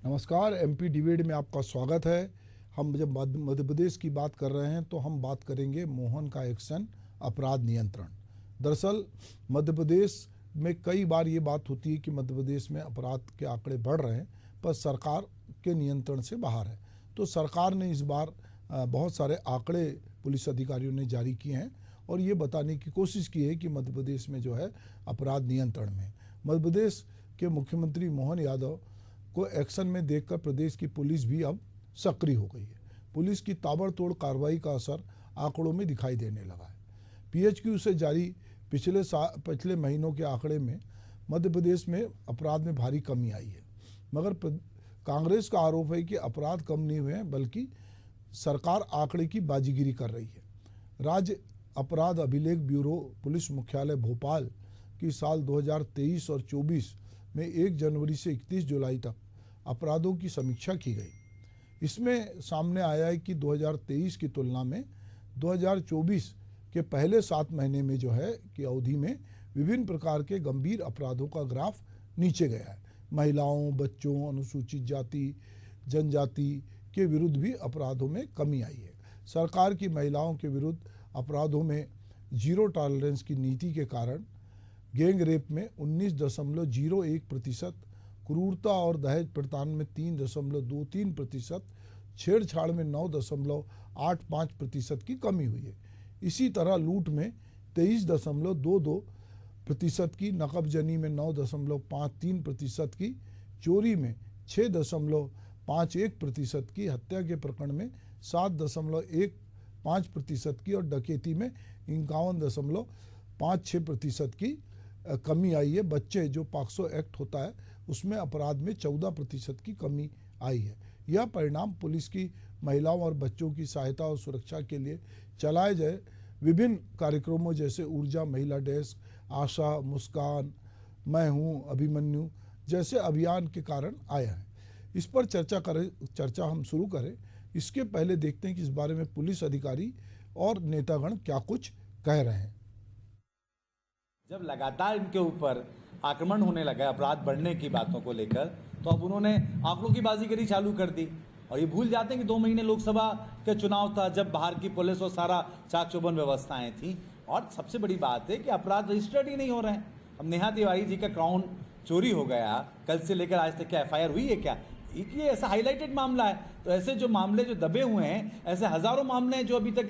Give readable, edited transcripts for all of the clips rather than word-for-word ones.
नमस्कार। MP debate में आपका स्वागत है। हम जब मध्य प्रदेश की बात कर रहे हैं तो हम बात करेंगे मोहन का एक्शन, अपराध नियंत्रण। दरअसल मध्य प्रदेश में कई बार ये बात होती है कि मध्य प्रदेश में अपराध के आंकड़े बढ़ रहे हैं पर सरकार के नियंत्रण से बाहर है। तो सरकार ने इस बार बहुत सारे आंकड़े पुलिस अधिकारियों ने जारी किए हैं और ये बताने की कोशिश की है कि मध्य प्रदेश में जो है अपराध नियंत्रण में मध्य प्रदेश के मुख्यमंत्री मोहन यादव को एक्शन में देखकर प्रदेश की पुलिस भी अब सक्रिय हो गई है। पुलिस की ताबड़तोड़ कार्रवाई का असर आंकड़ों में दिखाई देने लगा है। पीएचक्यू से जारी पिछले महीनों के आंकड़े में मध्य प्रदेश में अपराध में भारी कमी आई है, मगर कांग्रेस का आरोप है कि अपराध कम नहीं हुए हैं बल्कि सरकार आंकड़े की बाजीगिरी कर रही है। राज्य अपराध अभिलेख ब्यूरो पुलिस मुख्यालय भोपाल की साल 2023 और 24 में 1 जनवरी से 31 जुलाई तक अपराधों की समीक्षा की गई। इसमें सामने आया है कि 2023 की तुलना में 2024 के पहले 7 महीने में जो है कि अवधि में विभिन्न प्रकार के गंभीर अपराधों का ग्राफ नीचे गया है। महिलाओं, बच्चों, अनुसूचित जाति जनजाति के विरुद्ध भी अपराधों में कमी आई है। सरकार की महिलाओं के विरुद्ध अपराधों में जीरो टॉलरेंस की नीति के कारण गैंग रेप में 19.01%, क्रूरता और दहेज प्रताड़न में 3.23%, छेड़छाड़ में 9.85% की कमी हुई है। इसी तरह लूट में 23.22% की, नकबजनी में 9.53% की, चोरी में 6.51% की, हत्या के प्रकरण में 7.15% की और डकैती में 51.56% की कमी आई है। बच्चे जो पॉक्सो एक्ट होता है उसमें अपराध में 14% की कमी आई है। यह परिणाम पुलिस की महिलाओं और बच्चों की सहायता और सुरक्षा के लिए चलाए गए विभिन्न कार्यक्रमों जैसे ऊर्जा महिला डेस्क, आशा, मुस्कान, मैं हूँ, अभिमन्यु जैसे अभियान के कारण आया है। इस पर चर्चा हम शुरू करें। इसके पहले देखते हैं कि इस बारे में पुलिस अधिकारी और नेतागण क्या कुछ कह रहे हैं। जब लगातार इनके ऊपर आक्रमण होने लगा अपराध बढ़ने की बातों को लेकर, तो अब उन्होंने आंकड़ों की बाजीगरी चालू कर दी और ये भूल जाते हैं कि 2 महीने लोकसभा के चुनाव था जब बाहर की पुलिस और सारा चाक चौबंद व्यवस्थाएं थी। और सबसे बड़ी बात है कि अपराध रजिस्टर्ड ही नहीं हो रहे हैं। अब नेहा तिवारी जी का क्राउन चोरी हो गया, कल से लेकर आज तक क्या एफआईआर हुई है क्या? ये ऐसा हाईलाइटेड मामला है। तो ऐसे जो मामले जो दबे हुए हैं, ऐसे हजारों मामले हैं जो अभी तक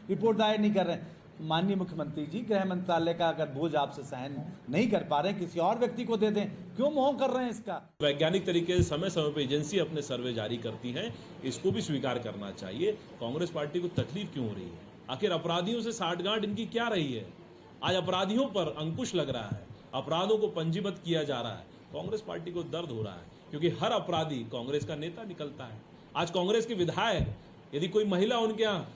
रिपोर्ट दायर नहीं कर रहे हैं। माननीय मुख्यमंत्री जी, गृह मंत्रालय का अगर बोझ आपसे सहन नहीं कर पा रहे, किसी और व्यक्ति को दे दें, क्यों मोह कर रहे हैं इसका? वैज्ञानिक तरीके से समय समय पर एजेंसी अपने सर्वे जारी करती है, इसको भी स्वीकार करना चाहिए। कांग्रेस पार्टी को तकलीफ क्यों हो रही है? आखिर अपराधियों से साठगांठ इनकी क्या रही है? आज अपराधियों पर अंकुश लग रहा है, अपराधों को पंजीबद्ध किया जा रहा है। कांग्रेस पार्टी को दर्द हो रहा है क्योंकि हर अपराधी कांग्रेस का नेता निकलता है। आज कांग्रेस के विधायक, यदि कोई महिला उनके यहाँ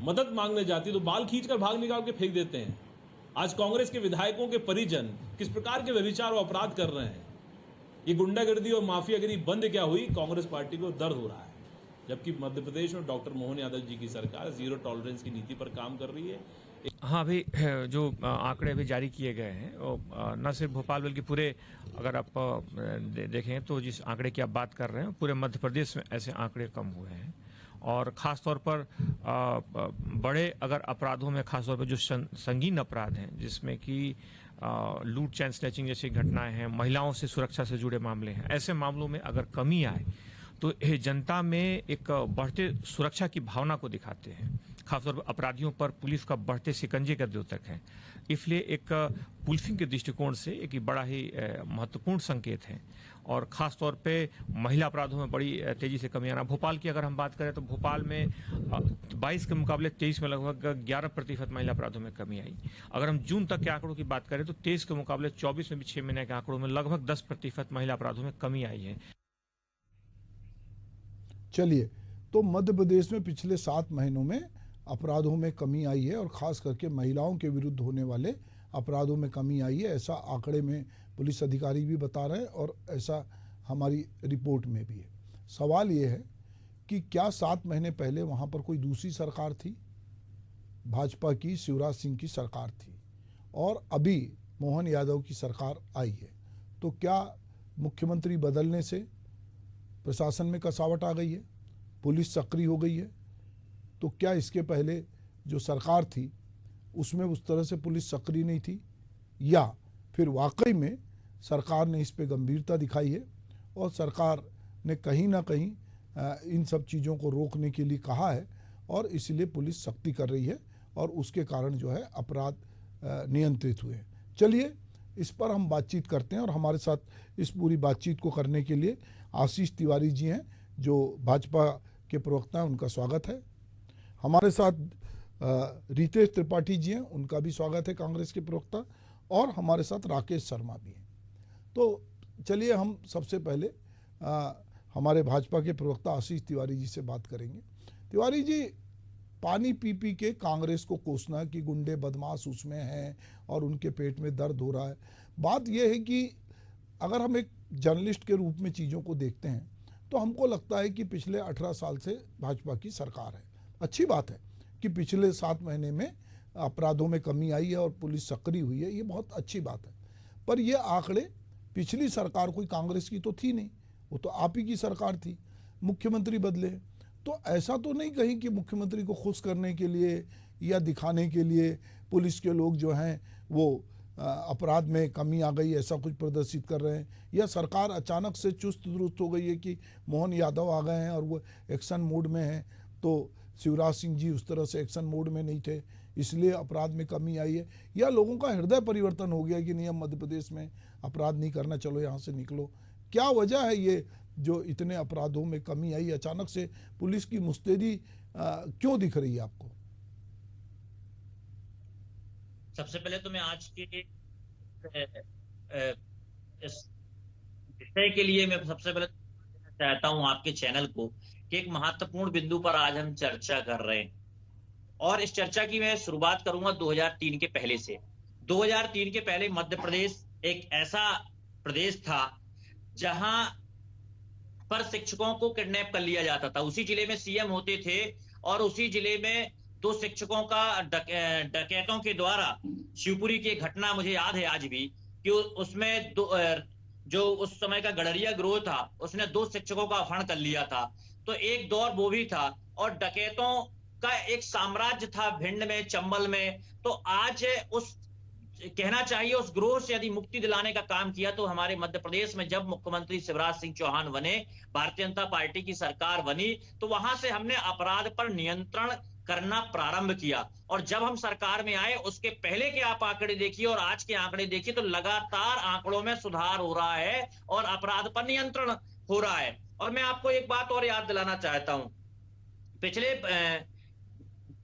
मदद मांगने जाती तो बाल खींचकर भाग निकाल के फेंक देते हैं। आज कांग्रेस के विधायकों के परिजन किस प्रकार के व्यभिचार और अपराध कर रहे हैं। ये गुंडागर्दी और माफियागिरी बंद क्या हुई? कांग्रेस पार्टी को दर्द हो रहा है। जबकि मध्य प्रदेश में डॉक्टर मोहन यादव जी की सरकार जीरो टॉलरेंस की नीति पर काम कर रही है। हाँ, अभी जो आंकड़े अभी जारी किए गए हैं वो न सिर्फ भोपाल बल्कि पूरे, अगर आप देखें तो जिस आंकड़े की आप बात कर रहे हैं पूरे मध्य प्रदेश में ऐसे आंकड़े कम हुए हैं। और ख़ास तौर पर बड़े अगर अपराधों में, ख़ास तौर पर जो संगीन अपराध हैं जिसमें कि लूट, चैन स्नैचिंग जैसी घटनाएं हैं, महिलाओं से सुरक्षा से जुड़े मामले हैं, ऐसे मामलों में अगर कमी आए तो ये जनता में एक बढ़ते सुरक्षा की भावना को दिखाते हैं। खासतौर पर अपराधियों पर पुलिस का बढ़ते शिकंजे का द्योतक है। इसलिए एक पुलिसिंग के दृष्टिकोण से एक बड़ा ही महत्वपूर्ण संकेत है। और ख़ास तौर पे महिला अपराधों में बड़ी तेज़ी से कमी आना। भोपाल की अगर हम बात करें तो भोपाल में 22 के मुकाबले 23 में लगभग 11% महिला अपराधों में कमी आई। अगर हम जून तक के आंकड़ों की बात करें तो 23 के मुकाबले 24 में भी 6 महीने के आंकड़ों में लगभग 10% महिला अपराधों में कमी आई है। चलिए, तो मध्य प्रदेश में पिछले 7 महीनों में अपराधों में कमी आई है और ख़ास करके महिलाओं के विरुद्ध होने वाले अपराधों में कमी आई है, ऐसा आंकड़े में पुलिस अधिकारी भी बता रहे हैं और ऐसा हमारी रिपोर्ट में भी है। सवाल ये है कि क्या 7 महीने पहले वहाँ पर कोई दूसरी सरकार थी? भाजपा की, शिवराज सिंह की सरकार थी और अभी मोहन यादव की सरकार आई है। तो क्या मुख्यमंत्री बदलने से प्रशासन में कसावट आ गई है, पुलिस सक्रिय हो गई है। तो क्या इसके पहले जो सरकार थी उसमें उस तरह से पुलिस सक्रिय नहीं थी, या फिर वाकई में सरकार ने इस पे गंभीरता दिखाई है और सरकार ने कहीं ना कहीं इन सब चीज़ों को रोकने के लिए कहा है और इसलिए पुलिस सख्ती कर रही है और उसके कारण जो है अपराध नियंत्रित हुए। चलिए इस पर हम बातचीत करते हैं और हमारे साथ इस पूरी बातचीत को करने के लिए आशीष तिवारी जी हैं जो भाजपा के प्रवक्ता हैं, उनका स्वागत है। हमारे साथ रितेश त्रिपाठी जी हैं, उनका भी स्वागत है, कांग्रेस के प्रवक्ता। और हमारे साथ राकेश शर्मा भी हैं। तो चलिए हम सबसे पहले हमारे भाजपा के प्रवक्ता आशीष तिवारी जी से बात करेंगे। तिवारी जी, पानी पी पी के कांग्रेस को कोसना कि गुंडे बदमाश उसमें हैं और उनके पेट में दर्द हो रहा है। बात यह है कि अगर हम एक जर्नलिस्ट के रूप में चीज़ों को देखते हैं तो हमको लगता है कि पिछले 18 साल से भाजपा की सरकार है। अच्छी बात है कि पिछले 7 महीने में अपराधों में कमी आई है और पुलिस सक्रिय हुई है, ये बहुत अच्छी बात है। पर ये आंकड़े पिछली सरकार कोई कांग्रेस की तो थी नहीं, वो तो आप ही की सरकार थी, मुख्यमंत्री बदले। तो ऐसा तो नहीं कहीं कि मुख्यमंत्री को खुश करने के लिए या दिखाने के लिए पुलिस के लोग जो हैं वो अपराध में कमी आ गई ऐसा कुछ प्रदर्शित कर रहे हैं, या सरकार अचानक से चुस्त दुरुस्त हो गई है कि मोहन यादव आ गए हैं और वो एक्शन मोड में हैं, तो शिवराज सिंह जी उस तरह से एक्शन मोड में नहीं थे इसलिए अपराध में कमी आई है, या लोगों का हृदय परिवर्तन हो गया कि नहीं, हम मध्य प्रदेश में अपराध नहीं करना, चलो यहाँ से निकलो। क्या वजह है ये जो इतने अपराधों में कमी आई, अचानक से पुलिस की मुस्तैदी क्यों दिख रही है आपको? सबसे पहले तो मैं आज के इस विषय के लिए मैं सबसे पहले चाहता हूं आपके चैनल को कि एक महत्वपूर्ण बिंदु पर आज हम चर्चा कर रहे हैं और इस चर्चा की मैं शुरुआत करूंगा 2003 के पहले से। 2003 के पहले मध्य प्रदेश एक ऐसा प्रदेश था जहां पर शिक्षकों को किडनैप कर लिया जाता था। उसी जिले में सीएम होते थे और उसी जिले में 2 शिक्षकों का डकैतों के द्वारा, शिवपुरी की घटना मुझे याद है आज भी, कि उसमें जो उस समय का गडरिया गिरोह था उसने 2 शिक्षकों का अपहरण कर लिया था। तो एक दौर वो भी था और डकैतों का एक साम्राज्य था भिंड में, चंबल में। तो आज उस कहना चाहिए उस गिरोह से यदि मुक्ति दिलाने का काम किया तो हमारे मध्य प्रदेश में जब मुख्यमंत्री शिवराज सिंह चौहान बने, भारतीय जनता पार्टी की सरकार बनी, तो वहां से हमने अपराध पर नियंत्रण करना प्रारंभ किया। और जब हम सरकार में आए उसके पहले के आप आंकड़े देखिए और आज के आंकड़े देखिए तो लगातार आंकड़ों में सुधार हो रहा है और अपराध पर नियंत्रण हो रहा है। और मैं आपको एक बात और याद दिलाना चाहता हूं, पिछले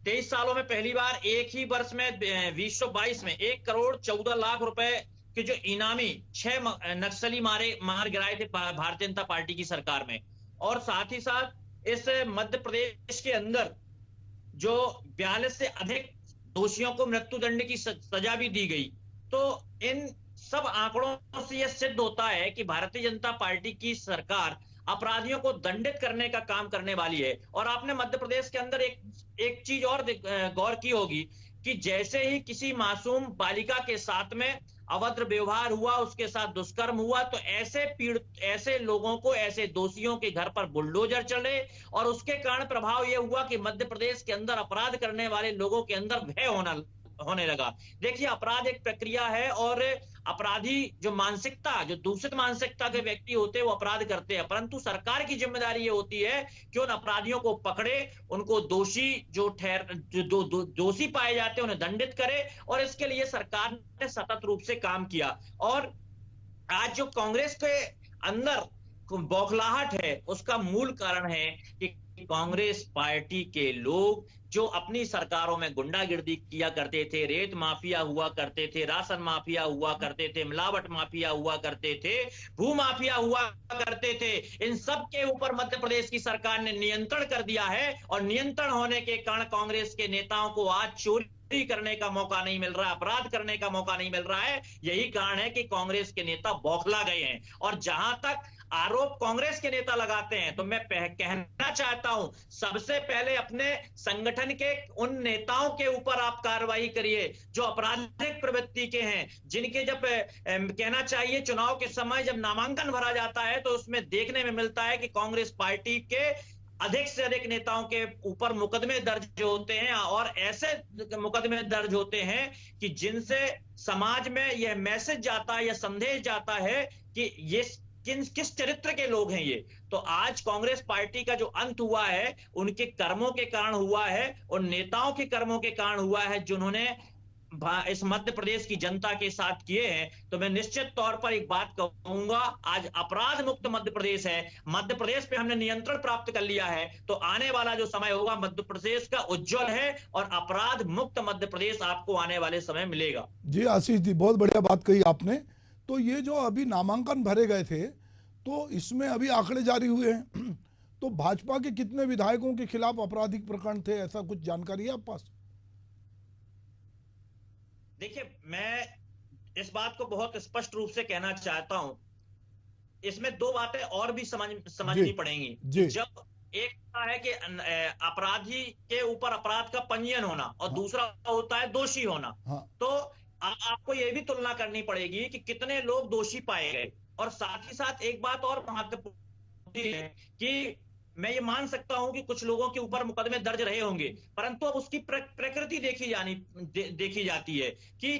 23 सालों में पहली बार एक ही वर्ष में 2022 में 1 करोड़ 14 लाख रुपए के जो इनामी 6 नक्सली मार गिराए थे भारतीय जनता पार्टी की सरकार में। और साथ ही साथ इस मध्य प्रदेश के अंदर जो 42 से अधिक दोषियों को मृत्युदंड की सजा भी दी गई। तो इन सब आंकड़ों से यह सिद्ध होता है कि भारतीय जनता पार्टी की सरकार अपराधियों को दंडित करने का काम करने वाली है। और आपने मध्य प्रदेश के अंदर एक चीज और गौर की होगी कि जैसे ही किसी मासूम बालिका के साथ में अभद्र व्यवहार हुआ, उसके साथ दुष्कर्म हुआ, तो ऐसे लोगों को, ऐसे दोषियों के घर पर बुलडोजर चले और उसके कारण प्रभाव यह हुआ कि मध्य प्रदेश के अंदर अपराध करने वाले लोगों के अंदर भय होने लगा। देखिए, अपराध एक प्रक्रिया है और अपराधी जो दूषित मानसिकता के व्यक्ति होते हैं वो अपराध करते हैं, परंतु सरकार की जिम्मेदारी ये होती है कि उन अपराधियों को पकड़े, उनको दोषी पाए जाते हैं उन्हें दंडित करे। और इसके लिए सरकार ने सतत रूप से काम किया। और आज जो कांग्रेस के अंदर बौखलाहट है उसका मूल कारण है कि कांग्रेस पार्टी के लोग जो अपनी सरकारों में गुंडागिर्दी किया करते थे, रेत माफिया हुआ करते थे, राशन माफिया हुआ करते थे, मिलावट माफिया हुआ करते थे, भू माफिया हुआ करते थे, इन सब के ऊपर मध्य प्रदेश की सरकार ने नियंत्रण कर दिया है। और नियंत्रण होने के कारण कांग्रेस के नेताओं को आज चोरी करने का मौका नहीं मिल रहा, अपराध करने का मौका नहीं मिल रहा है। यही कारण है कि कांग्रेस के नेता बौखला गए हैं। और जहां तक आरोप कांग्रेस के नेता लगाते हैं, तो मैं कहना चाहता हूं सबसे पहले अपने संगठन के उन नेताओं के ऊपर आप कार्रवाई करिए जो आपराधिक प्रवृत्ति के हैं, जिनके जब कहना चाहिए चुनाव के समय जब नामांकन भरा जाता है तो उसमें देखने में मिलता है कि कांग्रेस पार्टी के अधिक से अधिक नेताओं के ऊपर मुकदमे दर्ज होते हैं, और ऐसे मुकदमे दर्ज होते हैं कि जिनसे समाज में यह मैसेज जाता है या संदेश जाता है कि ये किस चरित्र के लोग हैं ये। तो आज कांग्रेस पार्टी का जो अंत हुआ है उनके कर्मों के कारण हुआ है, उन नेताओं के कर्मों के कारण हुआ है जिन्होंने इस मध्य प्रदेश की जनता के साथ किए हैं। तो मैं निश्चित तौर पर एक बात कहूंगा, आज अपराध मुक्त मध्य प्रदेश है, मध्य प्रदेश पे हमने नियंत्रण प्राप्त कर लिया है, तो आने वाला जो समय होगा मध्य प्रदेश का उज्जवल है और अपराध मुक्त मध्य प्रदेश आपको आने वाले समय मिलेगा। जी आशीष जी, बहुत बढ़िया बात कही आपने। तो ये जो अभी नामांकन भरे गए थे तो इसमें अभी आंकड़े जारी हुए हैं, तो भाजपा के कितने विधायकों के खिलाफ आपराधिक प्रकरण थे, ऐसा कुछ जानकारी है आप पास? देखिए, मैं इस बात को बहुत स्पष्ट रूप से कहना चाहता हूं, इसमें दो बातें और भी समझनी पड़ेंगी। जब एक होता है कि अपराधी के ऊपर अपराध का पंजीयन होना और दूसरा होता है दोषी होना, तो आपको यह भी तुलना करनी पड़ेगी कि कितने लोग दोषी पाए गए। और साथ ही साथ एक बात और महत्वपूर्ण है कि मैं ये मान सकता हूं कि कुछ लोगों के ऊपर मुकदमे दर्ज रहे होंगे, परंतु अब उसकी प्रकृति देखी जाती है कि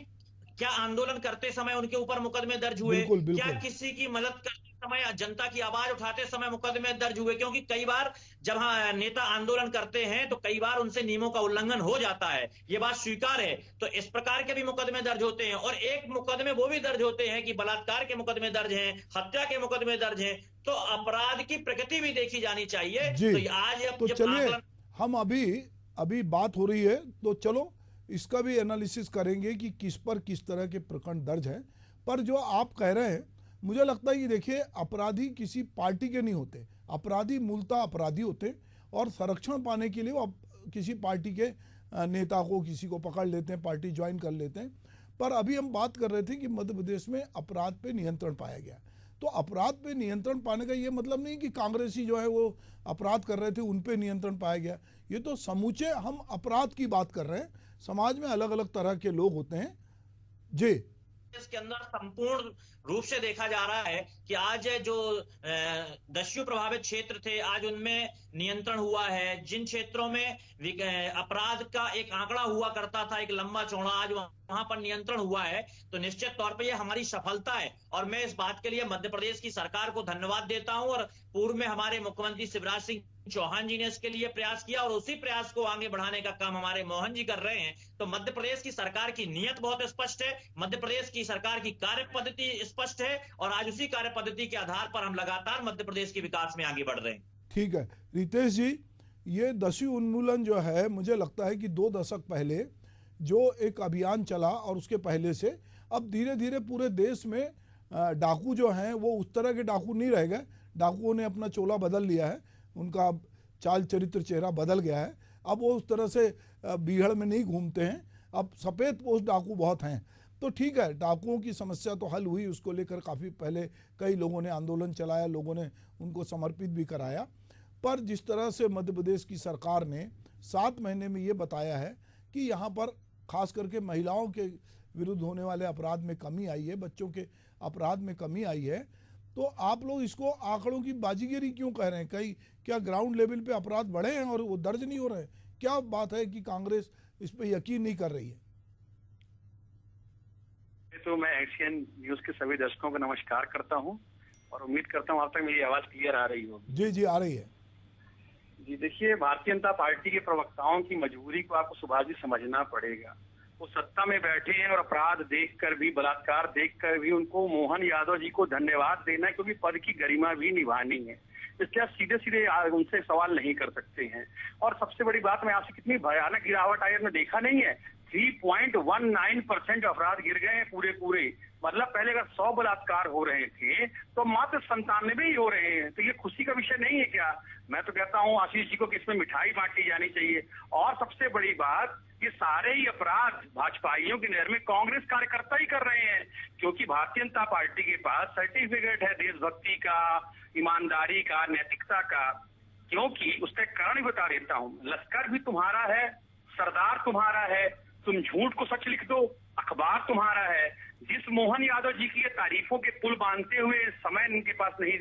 क्या आंदोलन करते समय उनके ऊपर मुकदमे दर्ज हुए, क्या किसी की मदद करते समय, जनता की आवाज उठाते समय मुकदमे दर्ज हुए। क्योंकि कई बार जब नेता आंदोलन करते हैं तो कई बार उनसे नियमों का उल्लंघन हो जाता है, ये बात स्वीकार है। तो इस प्रकार के भी मुकदमे दर्ज होते हैं, और एक मुकदमे वो भी दर्ज होते हैं कि बलात्कार के मुकदमे दर्ज हैं, हत्या के मुकदमे दर्ज हैं। तो अपराध की प्रकृति भी देखी जानी चाहिए। तो आज तो चलिए, हम अभी बात हो रही है तो चलो इसका भी एनालिसिस करेंगे कि किस पर किस तरह के प्रकरण दर्ज हैं। पर जो आप कह रहे हैं, मुझे लगता है कि देखिए, अपराधी किसी पार्टी के नहीं होते, अपराधी मूलतः अपराधी होते और संरक्षण पाने के लिए वो किसी पार्टी के नेता को, किसी को पकड़ लेते हैं, पार्टी ज्वाइन कर लेते हैं। पर अभी हम बात कर रहे थे कि मध्य प्रदेश में अपराध पे नियंत्रण पाया गया। तो अपराध पे नियंत्रण पाने का ये मतलब नहीं कि कांग्रेसी जो है वो अपराध कर रहे थे उन पे नियंत्रण पाया गया। ये तो समूचे हम अपराध की बात कर रहे हैं। समाज में अलग अलग तरह के लोग होते हैं। जी, इसके अंदर संपूर्ण रूप से देखा जा रहा है कि आज जो दस्यु प्रभावित क्षेत्र थे, आज उनमें नियंत्रण हुआ है। जिन क्षेत्रों में अपराध का एक आंकड़ा हुआ करता था, एक लंबा चौड़ा, आज वहां पर नियंत्रण हुआ है। तो निश्चित तौर पर यह हमारी सफलता है और मैं इस बात के लिए मध्य प्रदेश की सरकार को धन्यवाद देता हूं। और पूर्व में हमारे मुख्यमंत्री शिवराज सिंह चौहान जी ने इसके लिए प्रयास किया और उसी प्रयास को आगे बढ़ाने का काम हमारे मोहन जी कर रहे हैं। तो मध्य प्रदेश की सरकार की नीयत बहुत स्पष्ट है, मध्य प्रदेश की सरकार की कार्य पद्धति स्पष्ट है, और आज उसी कार्य पद्धति के आधार पर हम लगातार मध्य प्रदेश के विकास में आगे बढ़ रहे हैं। ठीक है रितेश जी, ये दस्यु उन्मूलन जो है, मुझे लगता है कि 2 दशक पहले जो एक अभियान चला और उसके पहले से अब धीरे धीरे पूरे देश में डाकू जो हैं वो उस तरह के डाकू नहीं रह गए। डाकुओं ने अपना चोला बदल लिया है, उनका चाल चरित्र चेहरा बदल गया है। अब वो उस तरह से बीहड़ में नहीं घूमते हैं, अब सफ़ेद पोस्ट डाकू बहुत हैं। तो ठीक है, डाकुओं की समस्या तो हल हुई, उसको लेकर काफ़ी पहले कई लोगों ने आंदोलन चलाया, लोगों ने उनको समर्पित भी कराया। पर जिस तरह से मध्य प्रदेश की सरकार ने 7 महीने में ये बताया है कि यहाँ पर खास करके महिलाओं के विरुद्ध होने वाले अपराध में कमी आई है, बच्चों के अपराध में कमी आई है, तो आप लोग इसको आंकड़ों की बाजीगरी क्यों कह रहे हैं? कहीं क्या ग्राउंड लेवल पे अपराध बढ़े हैं और वो दर्ज नहीं हो रहे हैं? क्या बात है कि कांग्रेस इस पे यकीन नहीं कर रही है? तो मैं एशियन न्यूज के सभी दर्शकों को नमस्कार करता हूं और उम्मीद करता हूं आप तक मेरी आवाज क्लियर आ रही होगी। जी जी, आ रही है। जी देखिए, भारतीय जनता पार्टी के प्रवक्ताओं की मजबूरी को आपको सुभाष जी समझना पड़ेगा। वो सत्ता में बैठे हैं और अपराध देखकर भी, बलात्कार देखकर भी उनको मोहन यादव जी को धन्यवाद देना है, क्योंकि पद की गरिमा भी निभानी है। इसलिए आप सीधे सीधे उनसे सवाल नहीं कर सकते हैं। और सबसे बड़ी बात, मैं आपसे कितनी भयानक गिरावट आई आपने देखा नहीं है? 3.19% अपराध गिर गए हैं पूरे। मतलब पहले अगर 100 बलात्कार हो रहे थे तो मात्र 97 ही हो रहे हैं। तो ये खुशी का विषय नहीं है क्या? मैं तो कहता हूँ आशीष जी को कि इसमें मिठाई बांटी जानी चाहिए। और सबसे बड़ी बात, ये सारे ही अपराध भाजपाइयों की नहर में कांग्रेस कार्यकर्ता ही कर रहे हैं, क्योंकि भारतीय जनता पार्टी के पास सर्टिफिकेट है देशभक्ति का, ईमानदारी का, नैतिकता का। क्योंकि उसका एक कारण भी बता देता हूँ, लश्कर भी तुम्हारा है, सरदार तुम्हारा है, तुम झूठ को सच लिख दो, अखबार तुम्हारा है। जिस मोहन यादव जी की ये तारीफों के पुल बांधते हुए समय इनके पास नहीं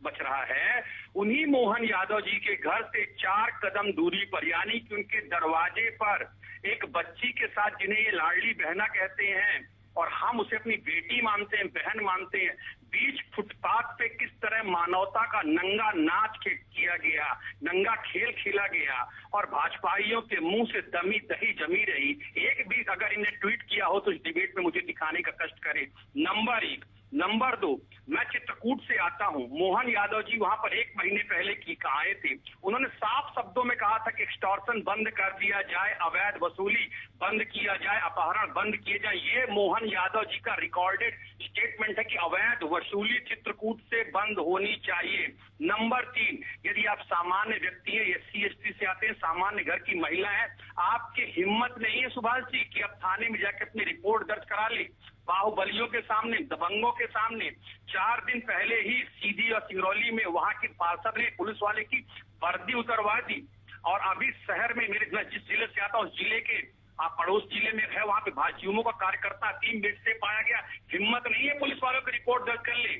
बच रहा है, उन्हीं मोहन यादव जी के घर से 4 कदम दूरी पर, यानी कि उनके दरवाजे पर एक बच्ची के साथ, जिन्हें ये लाडली बहना कहते हैं और हम उसे अपनी बेटी मानते हैं, बहन मानते हैं, बीच फुटपाथ पे किस तरह मानवता का नंगा नाच किया गया, नंगा खेल खेला गया और भाजपाइयों के मुंह से दमी दही जमी रही। एक भी अगर इन्हें ट्वीट किया हो तो इस डिबेट में मुझे दिखाने का कष्ट करे। नंबर 1। नंबर 2, मैं चित्रकूट से आता हूं। मोहन यादव जी वहां पर 1 महीने पहले आए थे। उन्होंने साफ शब्दों में कहा था कि एक्सटॉर्शन बंद कर दिया जाए, अवैध वसूली बंद किया जाए, अपहरण बंद किए जाए। ये मोहन यादव जी का रिकॉर्डेड स्टेटमेंट है कि अवैध वसूली चित्रकूट से बंद होनी चाहिए। नंबर 3, यदि आप सामान्य व्यक्ति हैं, SC ST से आते हैं, सामान्य घर की महिला है, आपकी हिम्मत नहीं है सुभाष जी कि आप थाने में जाकर अपनी रिपोर्ट दर्ज करा ले। बाहुबलियों के सामने, दबंगों के सामने 4 दिन पहले ही सीधी और सिंगरौली में वहां की पार्षद ने पुलिस वाले की वर्दी उतरवा दी। और अभी शहर में मैं जिस जिले से आता हूँ, उस जिले के पड़ोस जिले में है, वहां पे भाजयुमो का कार्यकर्ता 3 बेड से पाया गया। हिम्मत नहीं है पुलिस वालों की रिपोर्ट दर्ज कर ले।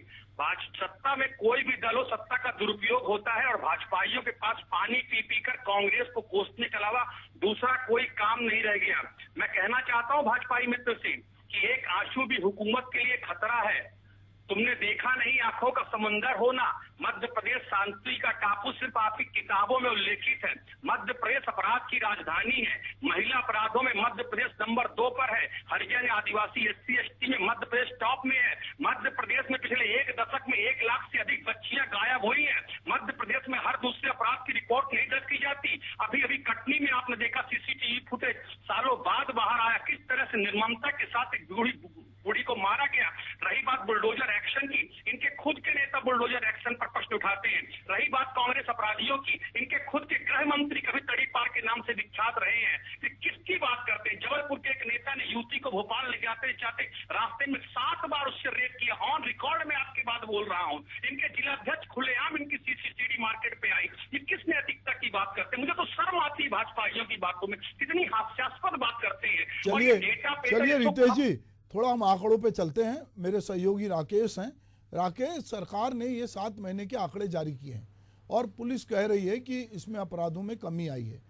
सत्ता में कोई भी दल हो, सत्ता का दुरुपयोग होता है और भाजपाइयों के पास पानी पी पी कर कांग्रेस को कोसने के अलावा दूसरा कोई काम नहीं रह गया। मैं कहना चाहता हूं भाजपाई मित्र से कि एक आंसू भी हुकूमत के लिए खतरा है। तुमने देखा नहीं आंखों का समंदर होना। मध्य प्रदेश शांति का टापू सिर्फ आपकी किताबों में उल्लेखित है। मध्य प्रदेश अपराध की राजधानी है। महिला अपराधों में मध्य प्रदेश नंबर 2 पर है। हरिजन आदिवासी SC ST में मध्य प्रदेश टॉप में है। मध्य प्रदेश में पिछले 1 दशक में 1 लाख से अधिक बच्चियां गायब हुई हैं। मध्य प्रदेश में हर दूसरे अपराध की रिपोर्ट नहीं दर्ज की जाती। अभी अभी कटनी में आपने देखा CCTV फुटेज सालों बाद बाहर आया, किस तरह से निर्ममता के साथ एक बूढ़ी को मारा गया। रही बात बुलडोजर एक्शन की, इनके खुद के नेता बुलडोजर एक्शन पर प्रश्न उठाते हैं। रही बात कांग्रेस अपराधियों की, इनके खुद के गृह मंत्री कभी तड़ीपार के नाम से विख्यात रहे हैं। कि किसकी बात करते हैं? जबलपुर के एक नेता ने युवती को भोपाल ले जाते चाहते रास्ते में 7 बार उससे रेप किया। ऑन रिकॉर्ड में आपकी बात बोल रहा हूँ। इनके जिलाध्यक्ष खुलेआम इनकी CCTV मार्केट पे आई। ये किस नैतिकता की बात करते हैं? मुझे तो शर्म आती है भाजपाइयों की बातों में, कितनी हास्यास्पद बात करते हैं। चलिए रितेश जी, थोड़ा हम आंकड़ों पे चलते हैं। मेरे सहयोगी राकेश हैं। राकेश, सरकार ने ये 7 महीने के आंकड़े जारी किए हैं और पुलिस कह रही है कि इसमें अपराधों में कमी आई है।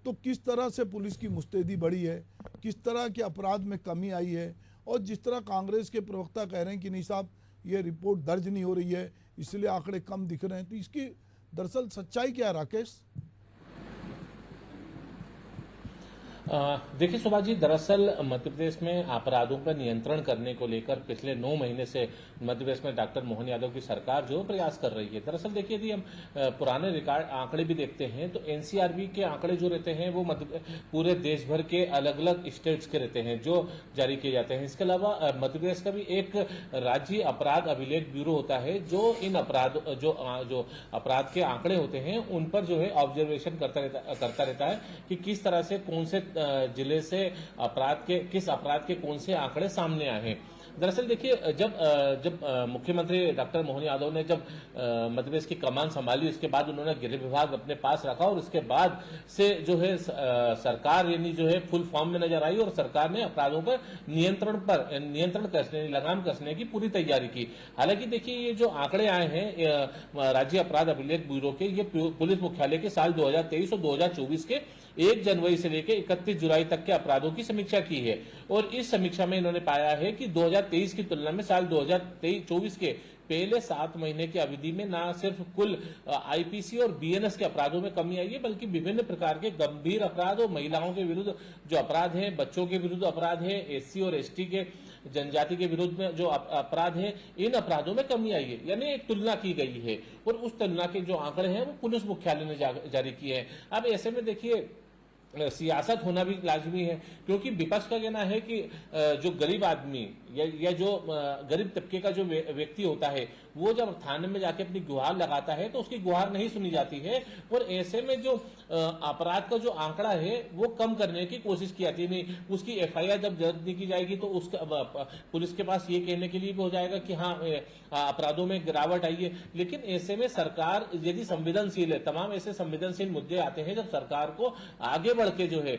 तो किस तरह से पुलिस की मुस्तैदी बढ़ी है, किस तरह के अपराध में कमी आई है, और जिस तरह कांग्रेस के प्रवक्ता कह रहे हैं कि नहीं साहब ये रिपोर्ट दर्ज नहीं हो रही है इसलिए आंकड़े कम दिख रहे हैं, तो इसकी दरअसल सच्चाई क्या है राकेश? देखिए सुभाष जी, दरअसल मध्य प्रदेश में अपराधों पर नियंत्रण करने को लेकर पिछले 9 महीने से मध्य प्रदेश में डॉक्टर मोहन यादव की सरकार जो प्रयास कर रही है। दरअसल देखिए, यदि हम पुराने रिकॉर्ड आंकड़े भी देखते हैं तो NCRB के आंकड़े जो रहते हैं वो पूरे देश भर के अलग अलग स्टेट्स के रहते हैं जो जारी किए जाते हैं। इसके अलावा मध्य प्रदेश का भी एक राज्य अपराध अभिलेख ब्यूरो होता है जो इन जो अपराध के आंकड़े होते हैं उन पर जो है ऑब्जर्वेशन करता रहता है कि किस तरह से कौन से जिले से किस अपराध के कौन से आंकड़े सामने आए हैं। दरअसल देखिए, जब मुख्यमंत्री डॉक्टर मोहन यादव ने जब मध्य प्रदेश की कमान संभाली, उसके बाद उन्होंने गृह विभाग अपने पास रखा और उसके बाद से जो है सरकार यानी जो है फुल फॉर्म में नजर आई और सरकार ने अपराधों पर नियंत्रण कसने, लगाम कसने की पूरी तैयारी की। हालांकि देखिए, ये जो आंकड़े आए हैं राज्य अपराध अभिलेख ब्यूरो के, ये पुलिस मुख्यालय के साल 2023 और 2024 के 1 जनवरी से लेकर 31 जुलाई तक के अपराधों की समीक्षा की है। और इस समीक्षा में इन्होंने पाया है कि 2023 की तुलना में साल 2024 के पहले 7 महीने की अवधि में न सिर्फ कुल IPC और BNS के अपराधों में कमी आई है, बल्कि विभिन्न प्रकार के गंभीर अपराध और महिलाओं के विरुद्ध जो अपराध हैं, बच्चों के विरुद्ध अपराध है, SC और ST के जनजाति के विरुद्ध में जो अपराध है, इन अपराधों में कमी आई है। यानी एक तुलना की गई है और उस तुलना के जो आंकड़े हैं वो पुलिस मुख्यालय ने जारी किए हैं। अब ऐसे में देखिए, सियासत होना भी लाजमी है, क्योंकि विपक्ष का कहना है कि जो गरीब आदमी या जो गरीब तबके का जो व्यक्ति होता है वो जब थाने में जाके अपनी गुहार लगाता है तो उसकी गुहार नहीं सुनी जाती है, और ऐसे में जो अपराध का जो आंकड़ा है वो कम करने की कोशिश की जाती है। नहीं, उसकी एफआईआर जब दर्ज नहीं की जाएगी तो उसका पुलिस के पास ये कहने के लिए भी हो जाएगा कि हाँ अपराधों में गिरावट आई है। लेकिन ऐसे में सरकार यदि संवेदनशील है, तमाम ऐसे संवेदनशील मुद्दे आते हैं जब सरकार को आगे बढ़ के जो है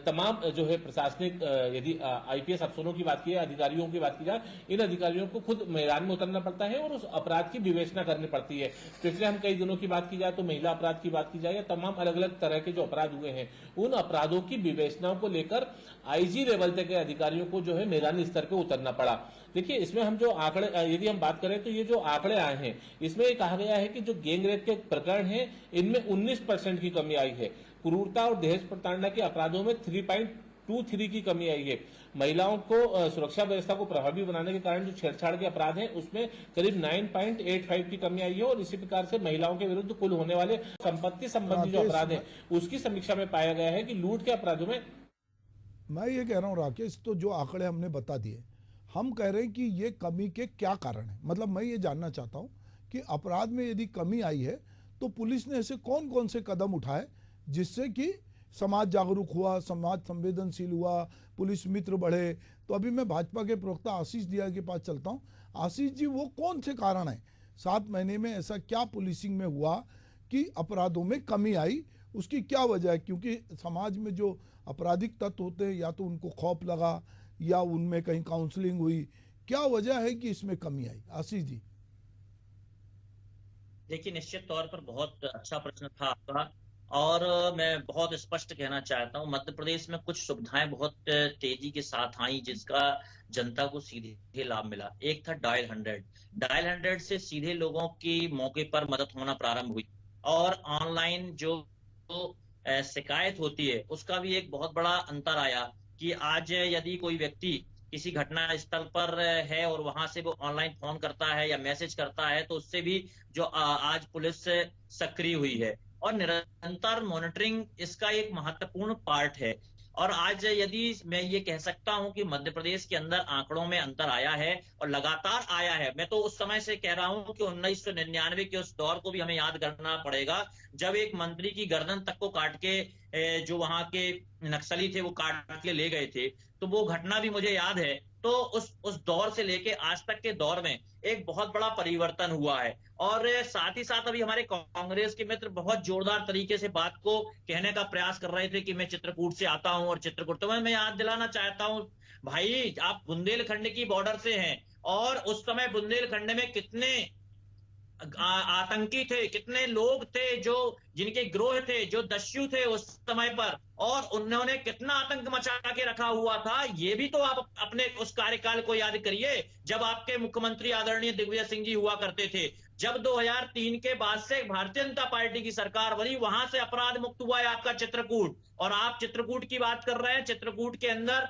तमाम जो है प्रशासनिक, यदि आईपीएस अफसरों की बात की जाए, अधिकारियों की बात की जाए, इन अधिकारियों को खुद मैदान में उतरना पड़ता है और उस अपराध की विवेचना करनी पड़ती है। पिछले हम कई दिनों की बात की जाए तो महिला अपराध की बात की जाए या तमाम अलग अलग तरह के जो अपराध हुए हैं, उन अपराधों की विवेचनाओं को लेकर आईजी लेवल तक के अधिकारियों को जो है मैदानी स्तर पर उतरना पड़ा। देखिए, इसमें हम जो आंकड़े यदि हम बात करें तो ये जो आंकड़े आए हैं इसमें ये कहा गया है कि जो गैंगरेप के प्रकरण हैं इनमें 19% की कमी आई है। क्रूरता और दहेज प्रताड़ना के अपराधों में 3.23 की कमी आई है। महिलाओं को सुरक्षा व्यवस्था को प्रभावी बनाने के कारण जो छेड़छाड़ के अपराध हैं उसमें करीब 9.85 की कमी आई है। और इसी प्रकार से महिलाओं के विरुद्ध कुल होने वाले संपत्ति संबंधी जो अपराध हैं उसकी समीक्षा में पाया गया है कि लूट के अपराधों में, मैं ये कह रहा हूँ राकेश, तो जो आंकड़े हमने बता दिए, हम कह रहे हैं कि ये कमी के क्या कारण है। मतलब मैं ये जानना चाहता हूँ कि अपराध में यदि कमी आई है तो पुलिस ने ऐसे कौन कौन से कदम उठाए जिससे कि समाज जागरूक हुआ, समाज संवेदनशील हुआ, पुलिस मित्र बढ़े। तो अभी मैं भाजपा के प्रवक्ता आशीष दिया के पास चलता हूँ। आशीष जी, वो कौन से कारण हैं 7 महीने में ऐसा क्या पुलिसिंग में हुआ कि अपराधों में कमी आई, उसकी क्या वजह है? क्योंकि समाज में जो आपराधिक तत्व होते हैं या तो उनको खौफ लगा या उनमें कहीं काउंसलिंग हुई, क्या वजह है कि इसमें कमी आई? आशीष जी। देखिए, निश्चित तौर पर बहुत अच्छा प्रश्न था आपका, और मैं बहुत स्पष्ट कहना चाहता हूं, मध्य प्रदेश में कुछ सुविधाएं बहुत तेजी के साथ आई जिसका जनता को सीधे लाभ मिला। एक था डायल 100 से सीधे लोगों की मौके पर मदद होना प्रारंभ हुई, और ऑनलाइन जो शिकायत होती है उसका भी एक बहुत बड़ा अंतर आया कि आज यदि कोई व्यक्ति किसी घटना स्थल पर है और वहां से वो ऑनलाइन फोन करता है या मैसेज करता है तो उससे भी जो आज पुलिस सक्रिय हुई है, और निरंतर मॉनिटरिंग इसका एक महत्वपूर्ण पार्ट है। और आज यदि मैं ये कह सकता हूं कि मध्य प्रदेश के अंदर आंकड़ों में अंतर आया है और लगातार आया है। मैं तो उस समय से कह रहा हूं कि 1999 के उस दौर को भी हमें याद करना पड़ेगा जब एक मंत्री की गर्दन तक को काट के जो वहां के नक्सली थे वो काट के ले गए थे, तो वो घटना भी मुझे याद है। तो उस दौर से लेके आज तक के दौर में एक बहुत बड़ा परिवर्तन हुआ है। और साथ ही साथ अभी हमारे कांग्रेस के मित्र बहुत जोरदार तरीके से बात को कहने का प्रयास कर रहे थे कि मैं चित्रकूट से आता हूं, और चित्रकूट, तो मैं याद दिलाना चाहता हूं भाई, आप बुंदेलखंड की बॉर्डर से हैं, और उस समय बुंदेलखंड में कितने आतंकी थे, कितने लोग थे जो जिनके गिरोह थे, जो दस्यु थे उस समय पर, और उन्होंने कितना आतंक मचा के रखा हुआ था। ये भी तो आप अपने उस कार्यकाल को याद करिए जब आपके मुख्यमंत्री आदरणीय दिग्विजय सिंह जी हुआ करते थे। जब 2003 के बाद से भारतीय जनता पार्टी की सरकार बनी, वहां से अपराध मुक्त हुआ है आपका चित्रकूट। और आप चित्रकूट की बात कर रहे हैं, चित्रकूट के अंदर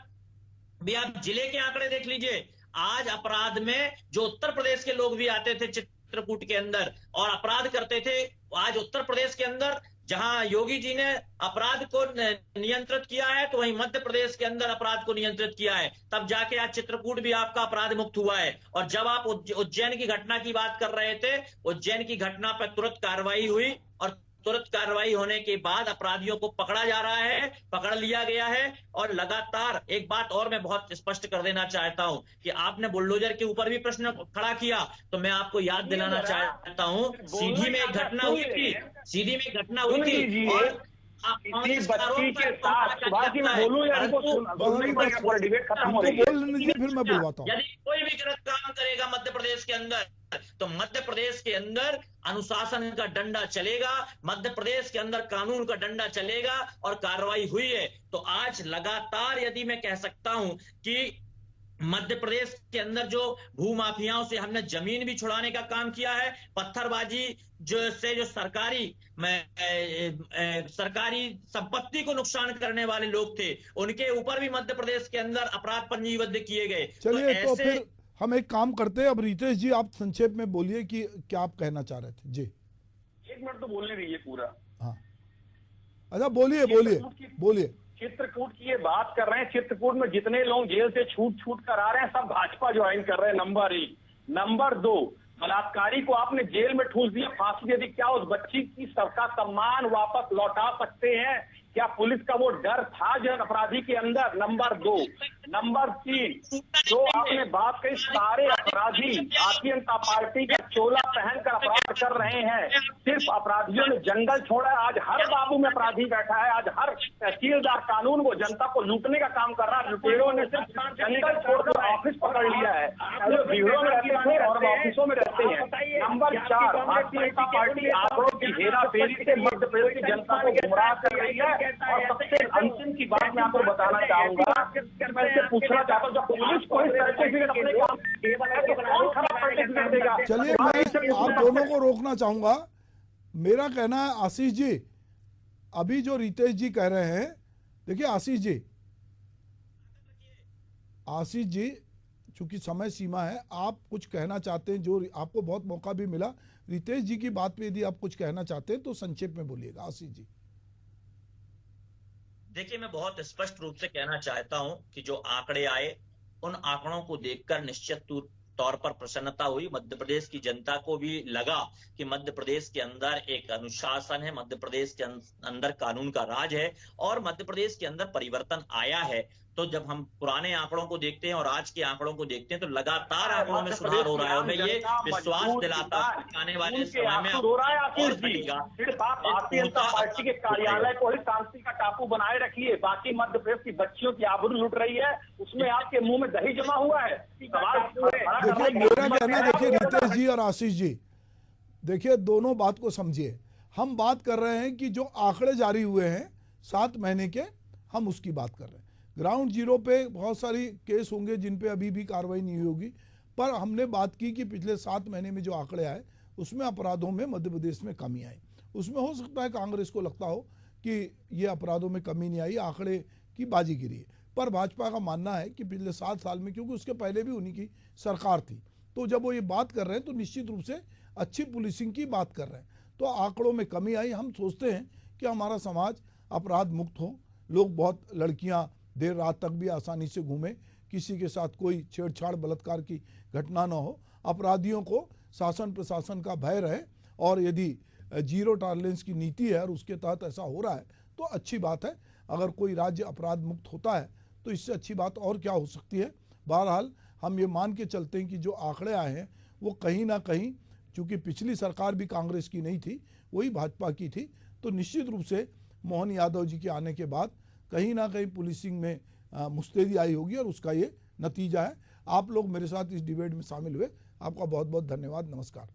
भी आप जिले के आंकड़े देख लीजिए। आज अपराध में जो उत्तर प्रदेश के लोग भी आते थे चित्रकूट के अंदर और अपराध करते थे, आज उत्तर प्रदेश के अंदर जहां योगी जी ने अपराध को नियंत्रित किया है, तो वहीं मध्य प्रदेश के अंदर अपराध को नियंत्रित किया है, तब जाके आज चित्रकूट भी आपका अपराध मुक्त हुआ है। और जब आप उज्जैन की घटना की बात कर रहे थे, उज्जैन की घटना पर तुरंत कार्रवाई हुई, और तुरंत कार्रवाई होने के बाद अपराधियों को पकड़ा जा रहा है, पकड़ लिया गया है। और लगातार एक बात और मैं बहुत स्पष्ट कर देना चाहता हूं कि आपने बुलडोजर के ऊपर भी प्रश्न खड़ा किया, तो मैं आपको याद दिलाना चाहता हूं, सीधी में एक घटना हुई थी, सीधी में एक घटना हुई थी, और बच्ची के साथ सुभाष जी, मैं बोलूं या इनको पूरा डिबेट खत्म हो रही है? फिर मैं बुलवाता हूं। यदि कोई भी गलत काम करेगा मध्य प्रदेश के अंदर, तो मध्य प्रदेश के अंदर अनुशासन का डंडा चलेगा, मध्य प्रदेश के अंदर कानून का डंडा चलेगा, और कार्रवाई हुई है। तो आज लगातार यदि मैं कह सकता हूं कि मध्य प्रदेश के अंदर जो भूमाफियाओं से हमने जमीन भी छुड़ाने का काम किया है, पत्थरबाजी जो सरकारी संपत्ति को नुकसान करने वाले लोग थे, उनके ऊपर भी मध्य प्रदेश के अंदर अपराध पंजीबद्ध किए गए। चलिए, तो फिर हम एक काम करते हैं, अब रितेश जी आप संक्षेप में बोलिए कि क्या आप कहना चाह रहे थे। जी 1 मिनट तो बोलने दीजिए पूरा। हाँ, अच्छा बोलिए। चित्रकूट की ये बात कर रहे हैं, चित्रकूट में जितने लोग जेल से छूट कर आ रहे हैं सब भाजपा ज्वाइन कर रहे हैं, नंबर 1। नंबर 2, बलात्कारी को आपने जेल में ठूस दिया, फांसी दे दी, क्या उस बच्ची की सबका सम्मान वापस लौटा सकते हैं? क्या पुलिस का वो डर था जो अपराधी के अंदर? नंबर 2, नंबर 3, जो आपने बात कही, सारे अपराधी भारतीय जनता पार्टी का चोला पहनकर अपराध कर रहे हैं। सिर्फ अपराधियों ने जंगल छोड़ा है। आज हर बाबू में अपराधी बैठा है। आज हर तहसीलदार कानून वो जनता को लूटने का काम कर रहा है। लुटेरों ने सिर्फ जंगल छोड़कर ऑफिस पकड़ लिया है। जो भीड़ों में रहते थे और ऑफिसों में रहते हैं। नंबर 4, भारतीय जनता पार्टी आंकड़ों की हेरा फेरी से मध्य प्रदेश की जनता को गुमराह कर रही है। और सबसे अंतिम की बात मैं आपको बताना चाहूंगा, मैं इससे पूछना चाहता हूँ, जब पुलिस को इस सर्टिफिकेट अपने काम तो कौन खराब सर्टिफिकेट देगा? चलिए, मैं आप दोनों को रोकना चाहूंगा। मेरा कहना है आशीष जी, अभी जो रितेश जी कह रहे हैं, देखिए आशीष जी चूंकि समय सीमा है, आप कुछ कहना चाहते हैं, जो आपको बहुत मौका भी मिला। रितेश जी की बात पे यदि आप कुछ कहना चाहते हैं तो संक्षेप में बोलिएगा आशीष जी। देखिए, मैं बहुत स्पष्ट रूप से कहना चाहता हूं कि जो आंकड़े आए, उन आंकड़ों को देखकर निश्चित तौर पर प्रसन्नता हुई। मध्य प्रदेश की जनता को भी लगा कि मध्य प्रदेश के अंदर एक अनुशासन है, मध्य प्रदेश के अंदर कानून का राज है और मध्य प्रदेश के अंदर परिवर्तन आया है। तो जब हम पुराने आंकड़ों को देखते हैं और आज के आंकड़ों को देखते हैं तो लगातार आंकड़ों में सुधार हो रहा है। मैं ये विश्वास दिलाता हूं कि आने वाले समय में और बढ़ेगा। सिर्फ आप भारतीय जनता पार्टी के कार्यालय को ही शांति का टापू बनाए रखिए, बाकी मध्य प्रदेश की बच्चियों की आबरू लूट रही है, उसमें आपके मुंह में दही जमा हुआ है। देखिए, मेरा कहना, देखिए रितेश जी और आशीष जी, देखिए दोनों बात को समझिए। हम बात कर रहे हैं कि जो आंकड़े जारी हुए हैं 7 महीने के, हम उसकी बात कर रहे हैं। ग्राउंड जीरो पे बहुत सारी केस होंगे जिन पे अभी भी कार्रवाई नहीं होगी, पर हमने बात की कि पिछले 7 महीने में जो आंकड़े आए उसमें अपराधों में मध्य प्रदेश में कमी आई। उसमें हो सकता है कांग्रेस को लगता हो कि ये अपराधों में कमी नहीं आई, आंकड़े की बाजीगिरी है, पर भाजपा का मानना है कि पिछले 7 साल में, क्योंकि उसके पहले भी उन्हीं की सरकार थी, तो जब वो ये बात कर रहे हैं तो निश्चित रूप से अच्छी पुलिसिंग की बात कर रहे हैं। तो आंकड़ों में कमी आई। हम सोचते हैं कि हमारा समाज अपराध मुक्त हो, लोग, बहुत लड़कियां देर रात तक भी आसानी से घूमें, किसी के साथ कोई छेड़छाड़ बलात्कार की घटना न हो, अपराधियों को शासन प्रशासन का भय रहे, और यदि जीरो टॉलरेंस की नीति है और उसके तहत ऐसा हो रहा है तो अच्छी बात है। अगर कोई राज्य अपराध मुक्त होता है तो इससे अच्छी बात और क्या हो सकती है। बहरहाल हम ये मान के चलते हैं कि जो आंकड़े आए हैं वो कहीं ना कहीं, चूँकि पिछली सरकार भी कांग्रेस की नहीं थी, वही भाजपा की थी, तो निश्चित रूप से मोहन यादव जी के आने के बाद कहीं ना कहीं पुलिसिंग में मुस्तैदी आई होगी और उसका ये नतीजा है। आप लोग मेरे साथ इस डिबेट में शामिल हुए, आपका बहुत बहुत धन्यवाद। नमस्कार।